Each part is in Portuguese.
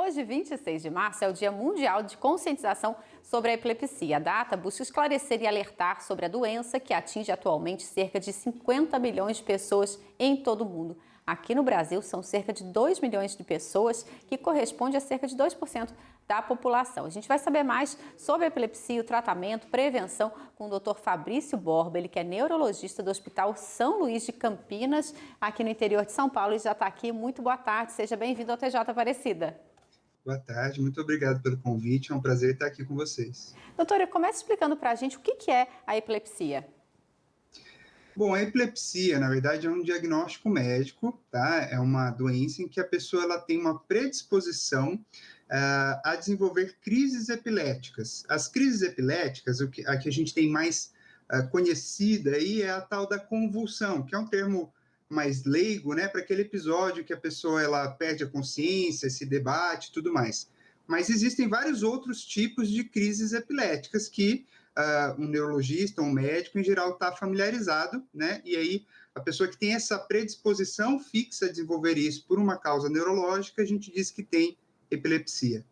Hoje, 26 de março, é o Dia Mundial de Conscientização sobre a Epilepsia. A data busca esclarecer e alertar sobre a doença que atinge atualmente cerca de 50 milhões de pessoas em todo o mundo. Aqui no Brasil, são cerca de 2 milhões de pessoas, que corresponde a cerca de 2% da população. A gente vai saber mais sobre a epilepsia, o tratamento, prevenção com o Dr. Fabrício Borba, ele que é neurologista do Hospital São Luís de Campinas, aqui no interior de São Paulo, e já está aqui. Muito boa tarde, seja bem-vindo ao TJ Aparecida. Boa tarde, muito obrigado pelo convite, é um prazer estar aqui com vocês. Doutora, comece explicando para a gente o que é a epilepsia. Bom, a epilepsia, na verdade, é um diagnóstico médico, tá? É uma doença em que a pessoa ela tem uma predisposição a desenvolver crises epiléticas. As crises epiléticas, a que a gente tem mais conhecida aí é a tal da convulsão, que é um termo mais leigo, né, para aquele episódio que a pessoa ela perde a consciência, se debate e tudo mais. Mas existem vários outros tipos de crises epiléticas que um neurologista, um médico, em geral, está familiarizado, né? E aí, a pessoa que tem essa predisposição fixa a desenvolver isso por uma causa neurológica, a gente diz que tem epilepsia.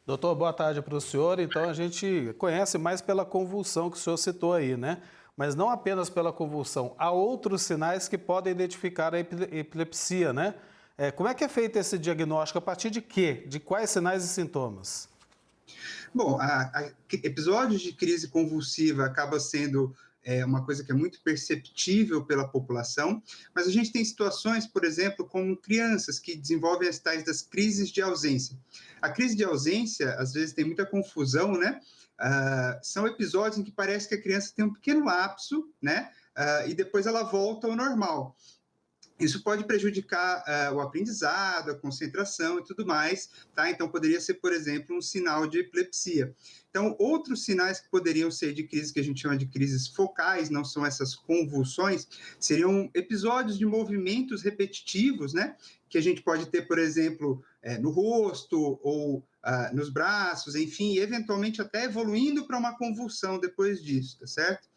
Doutor, boa tarde para o senhor. Então, a gente conhece mais pela convulsão que o senhor citou aí, né? Mas não apenas pela convulsão, há outros sinais que podem identificar a epilepsia, né? Como é que é feito esse diagnóstico? A partir de quê? De quais sinais e sintomas? Bom, episódios de crise convulsiva acaba sendo uma coisa que é muito perceptível pela população, mas a gente tem situações, por exemplo, como crianças que desenvolvem as tais das crises de ausência. A crise de ausência, às vezes, tem muita confusão, né? São episódios em que parece que a criança tem um pequeno lapso, né? E depois ela volta ao normal. Isso pode prejudicar o aprendizado, a concentração e tudo mais, tá? Então, poderia ser, por exemplo, um sinal de epilepsia. Então, outros sinais que poderiam ser de crise, que a gente chama de crises focais, não são essas convulsões, seriam episódios de movimentos repetitivos, né? Que a gente pode ter, por exemplo, no rosto ou nos braços, enfim, e eventualmente até evoluindo para uma convulsão depois disso, tá certo?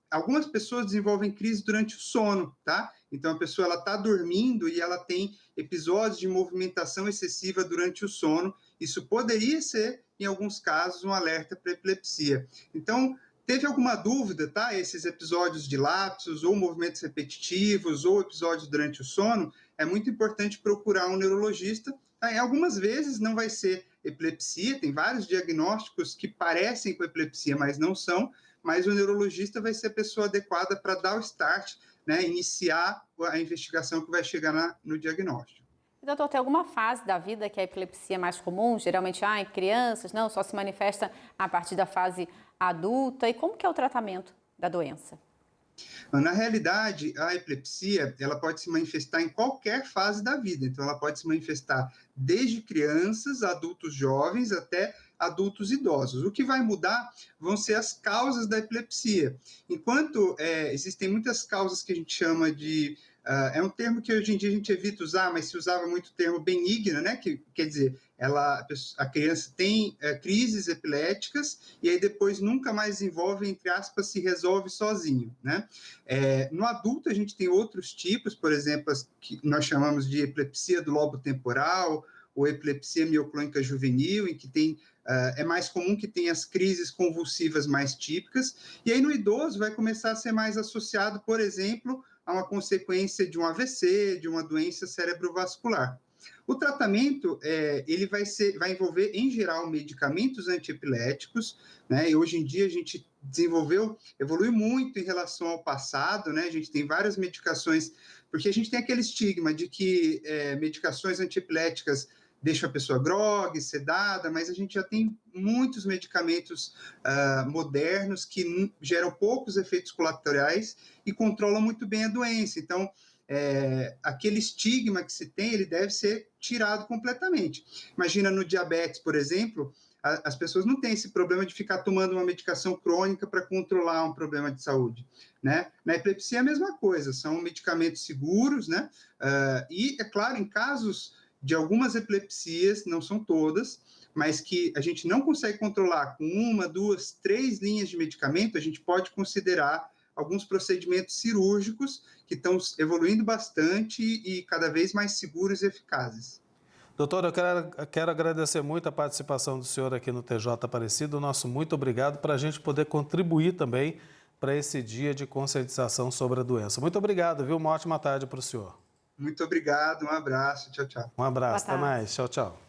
Algumas pessoas desenvolvem crise durante o sono, tá? Então, a pessoa ela está dormindo e ela tem episódios de movimentação excessiva durante o sono. Isso poderia ser, em alguns casos, um alerta para epilepsia. Então, teve alguma dúvida, tá? Esses episódios de lapsos, ou movimentos repetitivos, ou episódios durante o sono, é muito importante procurar um neurologista. Tá? Algumas vezes não vai ser epilepsia, tem vários diagnósticos que parecem com epilepsia, mas não são, mas o neurologista vai ser a pessoa adequada para dar o start, né, iniciar a investigação que vai chegar no diagnóstico. Doutor, tem alguma fase da vida que a epilepsia é mais comum? Geralmente, em crianças, não, só se manifesta a partir da fase adulta. E como que é o tratamento da doença? Na realidade, a epilepsia, ela pode se manifestar em qualquer fase da vida. Então, ela pode se manifestar desde crianças, adultos jovens, até adultos idosos. O que vai mudar vão ser as causas da epilepsia. Enquanto existem muitas causas que a gente chama de... é um termo que hoje em dia a gente evita usar, mas se usava muito o termo benigna, né? Que quer dizer, a criança tem crises epiléticas e aí depois nunca mais desenvolve, entre aspas, se resolve sozinho, né? No adulto a gente tem outros tipos, por exemplo, as que nós chamamos de epilepsia do lobo temporal, ou epilepsia mioclônica juvenil, em que é mais comum que tenha as crises convulsivas mais típicas, e aí no idoso vai começar a ser mais associado, por exemplo, a uma consequência de um AVC, de uma doença cerebrovascular. O tratamento, ele vai envolver, em geral, medicamentos antiepiléticos, né? E hoje em dia a gente evoluiu muito em relação ao passado, né? A gente tem várias medicações, porque a gente tem aquele estigma de que medicações antiepiléticas deixam a pessoa grogue, sedada, mas a gente já tem muitos medicamentos modernos que geram poucos efeitos colaterais e controlam muito bem a doença. Então, aquele estigma que se tem, ele deve ser tirado completamente. Imagina no diabetes, por exemplo, as pessoas não têm esse problema de ficar tomando uma medicação crônica para controlar um problema de saúde, né? Na epilepsia é a mesma coisa, são medicamentos seguros, né? E, é claro, em casos de algumas epilepsias, não são todas, mas que a gente não consegue controlar com 1, 2, 3 linhas de medicamento, a gente pode considerar alguns procedimentos cirúrgicos que estão evoluindo bastante e cada vez mais seguros e eficazes. Doutor, eu quero agradecer muito a participação do senhor aqui no TJ Aparecido. Nosso muito obrigado para a gente poder contribuir também para esse dia de conscientização sobre a doença. Muito obrigado, viu? Uma ótima tarde para o senhor. Muito obrigado, um abraço, tchau, tchau. Um abraço, até mais. Tchau, tchau.